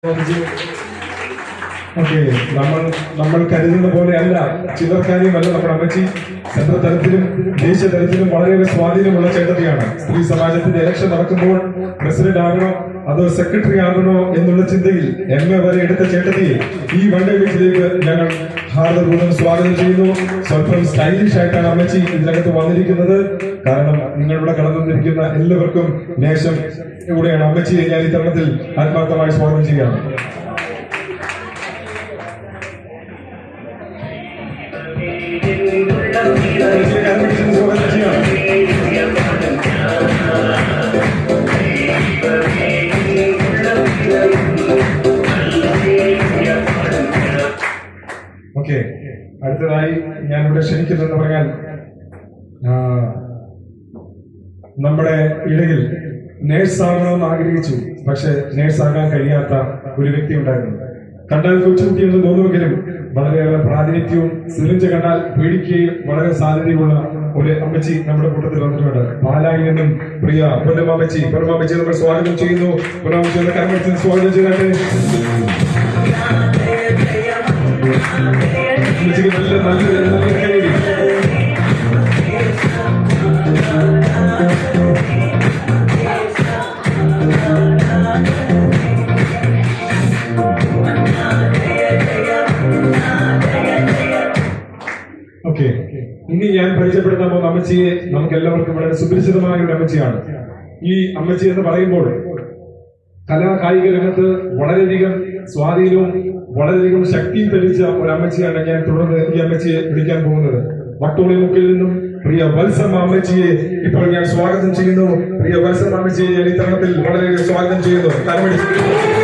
Okay, നമ്മൾ കരുതുന്ന പോലെയല്ല ചിലർ കാര്യമല്ല നമ്മുടെ അമ്മച്ചി. സെൻട്രൽ തലത്തിലും ദേശീയ തലത്തിലും വളരെയേറെ സ്വാധീനമുള്ള ചേട്ടത്തിയാണ്. സ്ത്രീ സമാജത്തിന്റെ ഇലക്ഷൻ നടക്കുമ്പോൾ പ്രസിഡന്റ് ആകണോ അതോ സെക്രട്ടറി ആകണോ എന്നുള്ള ചിന്തയിൽ MA വരെ എടുത്ത ചേട്ടത്തിയെ ഈ വൺഡേ മീറ്റിലേക്ക് ഞങ്ങൾ ഹാർദപൂർവ്വം സ്വാഗതം ചെയ്യുന്നു. സ്വല്പം സ്റ്റൈലിഷ് ആയിട്ടാണ് അമ്മച്ചി ഇതിനകത്ത് വന്നിരിക്കുന്നത്. കാരണം നിങ്ങളിവിടെ കടന്നു വന്നിരിക്കുന്ന എല്ലാവർക്കും നേശം കൂടെയാണ് അമ്മച്ചിയെ ഞാൻ ഈ തരണത്തിൽ ആത്മാർത്ഥമായി സ്വാഗതം ചെയ്യുകയാണ്. ഓക്കെ, അടുത്തതായി ഞാനിവിടെ ക്ഷണിക്കുന്നതെന്ന് പറഞ്ഞാൽ നമ്മുടെ ഇടയിൽ നേഴ്സാകണമെന്ന് ആഗ്രഹിച്ചു, പക്ഷെ നേഴ്സാകാൻ കഴിയാത്ത ഒരു വ്യക്തി ഉണ്ടായിരുന്നു. കണ്ടാൽ കൊച്ചുകുട്ടിയെന്ന് തോന്നുമെങ്കിലും വളരെയേറെ പ്രാതിനിധ്യവും സിറിഞ്ച് കണ്ടാൽ പേടിക്കുകയും വളരെ സാധ്യതയുള്ള ഒരു അമ്മച്ചി നമ്മുടെ കൂട്ടത്തിൽ വന്നിട്ടുണ്ട്. പാലായിൽ നിന്നും പ്രിയ പൊന്നമ്മച്ചി നമ്മൾ സ്വാഗതം ചെയ്യുന്നു. പൊന്നമ്മച്ചിയുടെ കർമ്മത്തിൽ സ്വാഗതം ചെയ്യട്ടെ. അമ്മച്ചിക്ക് നല്ല കൈ. ഓക്കെ, ഇനി ഞാൻ പരിചയപ്പെടുത്താൻ പോകുന്ന അമ്മച്ചിയെ നമുക്ക് എല്ലാവർക്കും വളരെ സുപരിചിതമായ ഒരു അമ്മച്ചിയാണ്. ഈ അമ്മച്ചി എന്ന് പറയുമ്പോൾ കലാകായിക രംഗത്ത് വളരെയധികം സ്വാധീനവും വളരെയധികം ശക്തിയും തെളിയിച്ച ഒരു അമ്മച്ചിയാണ് ഞാൻ തുടർന്ന് ഈ അമ്മച്ചിയെ വിളിക്കാൻ പോകുന്നത്. വട്ടോളി മുക്കിൽ നിന്നും പ്രിയ വത്സമ്മ അമ്മച്ചിയെ ഇപ്പോൾ ഞാൻ സ്വാഗതം ചെയ്യുന്നു. പ്രിയ വത്സമ്മ അമ്മച്ചിയെ ഞാൻ ഈ തരണത്തിൽ വളരെയധികം സ്വാഗതം ചെയ്യുന്നു. കരമടി സ്വാഗതം ചെയ്യുന്നു.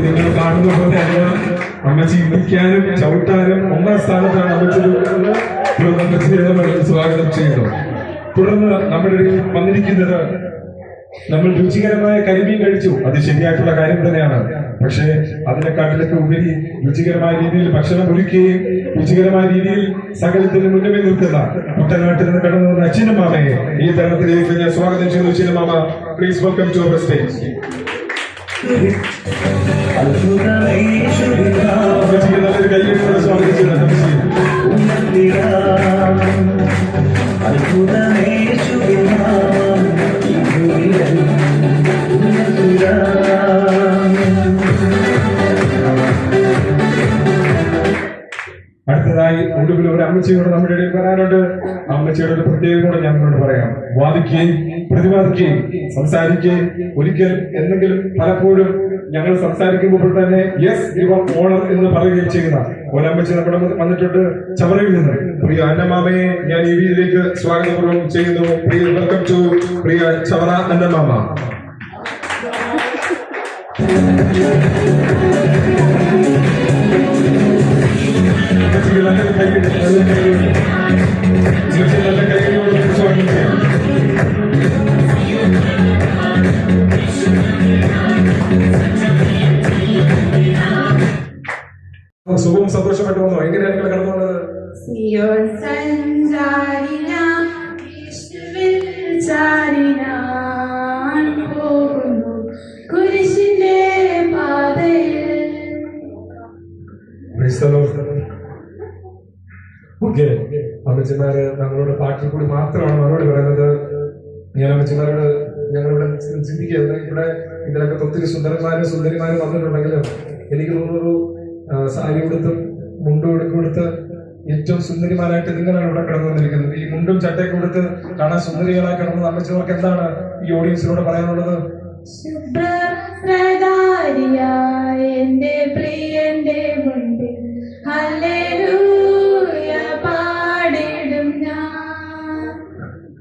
നിങ്ങൾ കാണുന്ന പോലെ അമ്മച്ചി നിൽക്കാനും ചവിട്ടാനും ഒന്നാം സ്ഥാനത്താണ് അമ്മച്ചിയെ സ്വാഗതം ചെയ്യുന്നു. തുടർന്ന് നമ്മുടെ ഇടയിൽ വന്നിരിക്കുന്നത്, നമ്മൾ രുചികരമായ കരിമീൻ കഴിച്ചു, അത് ശരിയായിട്ടുള്ള കാര്യം തന്നെയാണ്. പക്ഷേ അതിനെക്കാട്ടിലൊക്കെ ഉപരി രുചികരമായ രീതിയിൽ ഭക്ഷണം ഒരുക്കുകയും രുചികരമായ രീതിയിൽ സകലത്തിന് മുന്നമേ നിൽക്കുന്ന കുട്ടനാട്ടിൽ നിന്ന് കടന്നു വന്ന ചിന്നമാമയെ ഈ തരണത്തിലേക്ക് ഞാൻ സ്വാഗതം ചെയ്യുന്നു. Chinnamama, please welcome to our stage. നല്ലൊരു കൈയ്യോടെ സ്വാഗതം ചെയ്യുന്നു. അടുത്തതായി ഒടുവിൽ ഒരു അമ്മച്ചിയോട് നമ്മുടെ ഇടയിൽ വരാനുണ്ട്. അമ്മച്ചിയുടെ ഒരു പ്രത്യേകത കൂടെ ഞാൻ നിങ്ങളോട് പറയാം. വാദിക്കുകയും പ്രതിവാദിക്കുകയും സംസാരിക്കുകയും ഒരിക്കൽ എന്തെങ്കിലും പലപ്പോഴും ഞങ്ങൾ സംസാരിക്കുമ്പോൾ തന്നെ യെസ് യുവർ ഓണർ എന്ന് പറയുകയും ചെയ്യുന്ന ഒരമ്മച്ചി നമ്മുടെ വന്നിട്ടുണ്ട്. ചവറയിൽ നിന്ന് പ്രിയ അന്നമാമയെ ഞാൻ ഈ വീട്ടിലേക്ക് സ്വാഗതപൂർവ്വം ചെയ്യുന്നു. പ്രിയ വെൽക്കം ടു പ്രിയ ചവറ അന്നമാമ. നല്ല കൈകളോട് സ്വാഗതം ചെയ്യാം. സുഖവും സന്തോഷപ്പെട്ടു വന്നു. എങ്ങനെയാണ് നിങ്ങൾ കടന്നു വന്നത്? ഓക്കെ, അമ്മച്ചിമാര് നമ്മളോട് പാട്ടിൽ കൂടി മാത്രമാണ് മറുപടി പറയുന്നത്. ഞാൻ അമ്മച്ചിമാരോട് ഞങ്ങളിവിടെ ചിന്തിക്കുന്നത്, ഇവിടെ ഇതിലൊക്കെ ഒത്തിരി സുന്ദരിമാരും വന്നിട്ടുണ്ടെങ്കിലും എനിക്ക് തോന്നുന്നു സാരി കൊടുത്തും മുണ്ടും കൊടുത്ത് ഏറ്റവും സുന്ദരിമാരായിട്ട് നിങ്ങളാണ് ഇവിടെ കടന്നു വന്നിരിക്കുന്നത്. ഈ മുണ്ടും ചട്ടയൊക്കെ കൊടുത്ത് കാണാൻ സുന്ദരികളായി കിടന്നത് അമ്മച്ചിമാർക്ക് എന്താണ് ഈ ഓഡിയൻസിലൂടെ പറയാനുള്ളത്?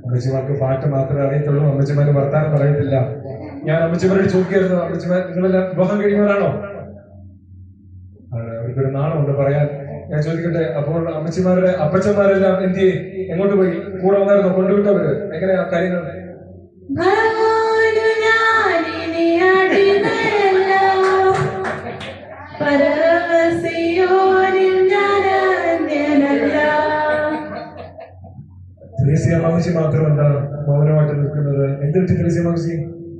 അമ്മച്ചിമാർക്ക് പാട്ട് മാത്രമേ അറിയത്തുള്ളൂ, അമ്മച്ചിമാര് വർത്താനം പറയത്തില്ല. ഞാൻ അമ്മച്ചിമാരോട് ചോദിക്കായിരുന്നു, അമ്മച്ചിമാർ നിങ്ങളെല്ലാം വിവാഹം കഴിയുന്നവരാണോ? അവർക്കൊരു നാണമുണ്ട് പറയാൻ. ഞാൻ ചോദിക്കട്ടെ, അപ്പോൾ അമ്മച്ചിമാരുടെ അപ്പച്ചന്മാരെല്ലാം എന്ത് എങ്ങോട്ട് പോയി? കൂടെ വന്നായിരുന്നോ? കൊണ്ടുവിട്ടവര്? എങ്ങനെയാ കാര്യങ്ങൾ?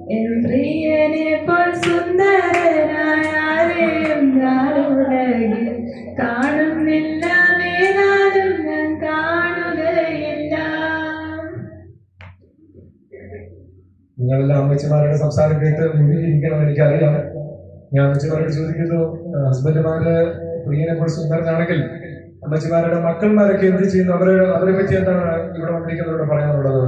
പ്രിയനെപ്പോൾ സുന്ദരനായാലും ഞാനുലകിൽ കാണുന്നില്ല, വേദാലും ഞാൻ കാണുകയില്ല. നിങ്ങളെല്ലാം അമ്മച്ചിമാരുടെ സംസാരം കേട്ട് മുന്നിലിരിക്കണം എനിക്കറിയാം. ഞാൻ അമ്മച്ചിമാരോട് ചോദിക്കുന്നു, ഹസ്ബൻഡുമാര് പ്രിയനെപ്പോൾ സുന്ദരനാണെങ്കിൽ അമ്മച്ചിമാരുടെ മക്കൾമാരൊക്കെ എന്ത് ചെയ്യുന്നു? അവരെ പറ്റി എന്താണ് ഇവിടെ വന്നിരിക്കുന്നവരോട് പറയാനുള്ളത്?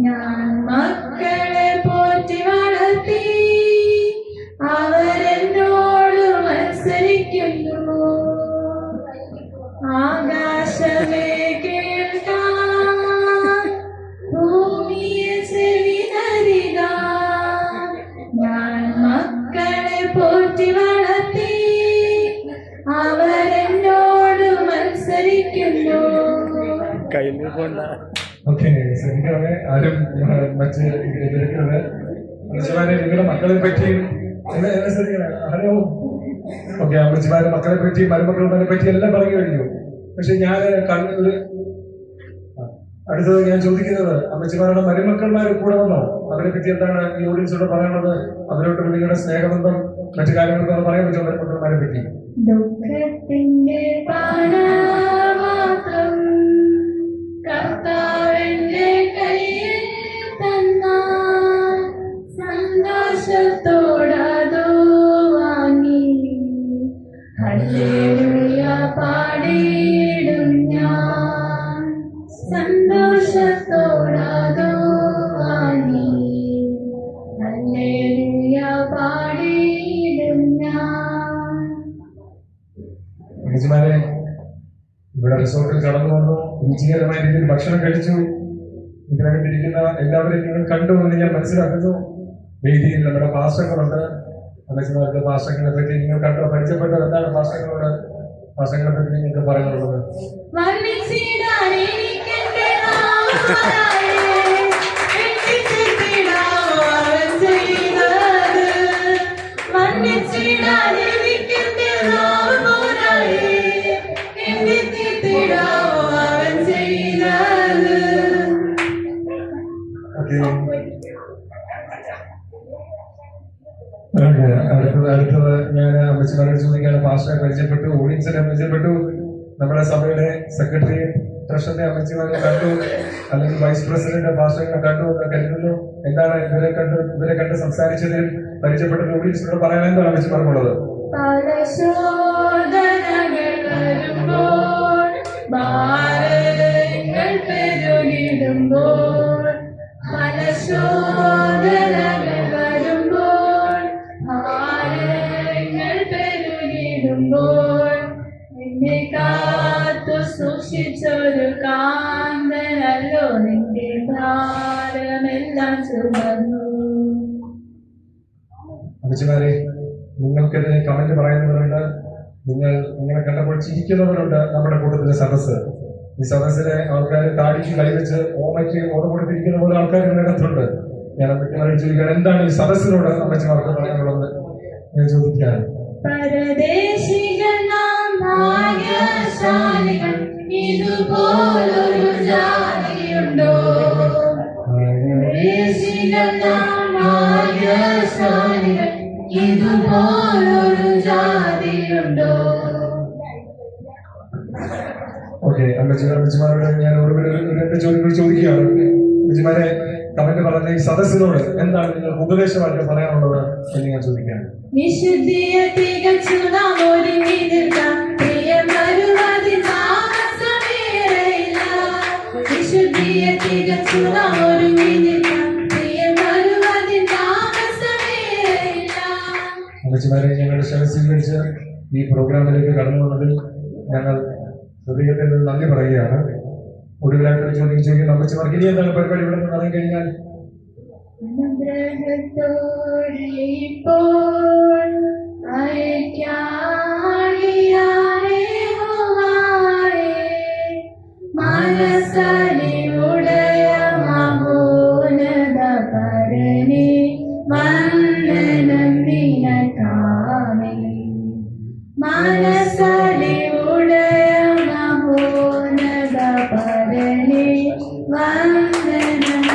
ഞാൻ മക്കളെ പോറ്റി വളർത്തി, അവരെന്നോട് മത്സരിക്കുന്നു. ആകാശമേ കേൾക്കാം, ഭൂമിയെ ചെവി തരിക. ഞാൻ മക്കളെ പോറ്റി വളർത്തി, അവരെന്നോട് മത്സരിക്കുന്നു. ഓക്കെ, ശരിക്കാണ്. ആരും മറ്റ് എതിർക്കുന്നത് അമ്മച്ചിമാരെ നിങ്ങളുടെ മക്കളെ പറ്റിയും ഹലോ ഓക്കെ, അമ്മച്ചിമാരെ മക്കളെ പറ്റിയും മരുമക്കളുടെ പറ്റി എല്ലാം പറഞ്ഞു കഴിഞ്ഞു. പക്ഷെ ഞാൻ കണ്ണൂര് അടുത്തത് ഞാൻ ചോദിക്കുന്നത്, അമ്മച്ചിമാരുടെ മരുമക്കന്മാർ കൂടെ വന്നോ? അവരെ പറ്റി എന്താണ് ഈ ഓഡിയൻസോട് പറയാനുള്ളത്? അവരോട്ട് നിങ്ങളുടെ സ്നേഹബന്ധം മറ്റു കാര്യങ്ങളൊക്കെ പറയാൻ പറ്റുമോ മരുമക്കന്മാരെ പറ്റി? ദുഃഖത്തിന്റെ പാനപാത്രം കർത്താവിന്റെ കയ്യിൽ തന്നാൽ സന്തോഷത്തോടതു വാങ്ങി ഹല്ലേലൂയ പാടിയിടും ഞാൻ. സന്തോഷത്തോടതു വാങ്ങി ഹല്ലേലൂയ പാടിയിടും ഞാൻ. അമ്മച്ചിമാരെ ഇവിടെ റിസോർട്ടിൽ കടന്നു വന്നു, രുചികരമായ രീതിയിൽ ഭക്ഷണം കഴിച്ചു. ഇതിനകത്തിരിക്കുന്ന എല്ലാവരെയും നിങ്ങൾ കണ്ടു എന്ന് ഞാൻ മനസ്സിലാക്കുന്നു. വേദിയിൽ നമ്മുടെ പാസ്റ്റങ്ങളുണ്ട്. അമ്മച്ചിമാർക്ക് പാസ്റ്റങ്ങളെ പറ്റി നിങ്ങൾ കണ്ടോ, പരിചയപ്പെട്ടത് എന്താണ്? പാസ്റ്റങ്ങളോട് പാസ്റ്റങ്ങളെ പറ്റി നിങ്ങൾക്ക് പറയാനുള്ളത്? അടുത്തത് ഞാൻ അമ്മച്ചിമാരോട് ചോദിക്കാണ്. പാസ്റ്ററെ പരിചയപ്പെട്ടു, ഓഡിയൻസിനെ പരിചയപ്പെട്ടു, നമ്മുടെ സഭയുടെ സെക്രട്ടറി ട്രഷറിനെ അമ്മച്ചിമാരെ കണ്ടു, അല്ലെങ്കിൽ വൈസ് പ്രസിഡന്റ് പാസ്റ്ററിനെ കണ്ടു എന്ന് കരുതുന്നു. എന്താണ് ഇവരെ കണ്ട് സംസാരിച്ചതിൽ പരിചയപ്പെട്ട ഓഡിയൻസിനോട് പറയാൻ എന്താണ് അമ്മച്ചിമാർക്കുള്ളത്? എന്നെ കാത്തു സൂക്ഷിച്ചൊരു കാന്തനല്ലോ, നിന്റെ ഭാരമെല്ലാം ചുമന്നു. അമ്മച്ചിമാരെ, നിങ്ങൾക്കെതിരെ കമന്റ് പറയുന്നവരുണ്ട്, നിങ്ങളെ കണ്ടപ്പോൾ ചിരിക്കുന്നവരുണ്ട്. നമ്മുടെ കൂട്ടത്തിലെ സദസ്സ്, ഈ സദസ്സിലെ ആൾക്കാർ താടിക്ക് കൈവച്ച് ഓമയ്ക്ക് ഓർമ്മ കൊടുത്തിരിക്കുന്ന പോലെ ആൾക്കാർ ഇതിനകത്തുണ്ട്. ഞാൻ അമ്മച്ചിമാരോട് ചോദിക്കാൻ, എന്താണ് ഈ സദസ്സിനോട് അമ്മച്ചിമാർക്ക് പറയാനുള്ളത് ഞാൻ ചോദിക്കാൻ? പരദേശികൾ നാം ഭാഗ്യശാലികൾ, ഇതുപോലൊരു ജാതിയുണ്ടോ? പരദേശികൾ നാം ഭാഗ്യശാലികൾ, ഇതുപോലൊരു ജാതിയുണ്ടോ? ഓക്കെ, അമ്മച്ചിമാരോട് ഞാൻ രണ്ട് ചോദ്യങ്ങൾ ചോദിക്കുകയാണ്. അമ്മച്ചിമാരെ കമന്റ് പറഞ്ഞ ഈ സദസ്സിനോട് എന്താണ് നിങ്ങൾക്ക് ഉപദേശമായിട്ട് പറയാനുള്ളത് എന്ന് ഞാൻ ചോദിക്കുകയാണ്. വിശുദ്ധിയെ തികച്ചു നാം ഒരുങ്ങി നിൽക്കാം, പ്രിയം വരുവതിൽ താമസമേറെയില്ല. വിശുദ്ധിയെ തികച്ചു നാം ഒരുങ്ങി നിൽക്കാം, പ്രിയം വരുവതിൽ താമസമേറെയില്ല. അമ്മച്ചിമാരെ, ഞങ്ങളുടെ ക്ഷണം സ്വീകരിച്ച് ഈ പ്രോഗ്രാമിലേക്ക് കടന്നു വന്നതിൽ ഞങ്ങൾ ഹൃദയത്തിൽ നിന്ന് നന്ദി പറയുകയാണ്. ഒടുവിലായിട്ടൊരു ചോദ്യം ചോദിക്കുന്ന അമ്മച്ചിമാർക്ക് ഇനി എന്താണ് പരിപാടി ഇവിടെ നിന്ന് അറിയാൻ കഴിഞ്ഞാൽ? അനുഗ്രഹത്തോടെ ഇപ്പോൾ അയക്കാളിയാരെ മനസ്സലിവുടയ മഹോന്നത പരനെ വന്ദനം നിനക്കാമേ. മനസ്സലി വന്ദനം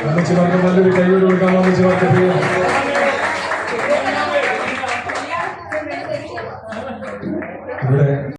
അമ്മച്ചിമാർക്ക് നല്ലൊരു കൈ കൊടുക്കാം. അമ്മച്ചിമാർക്ക്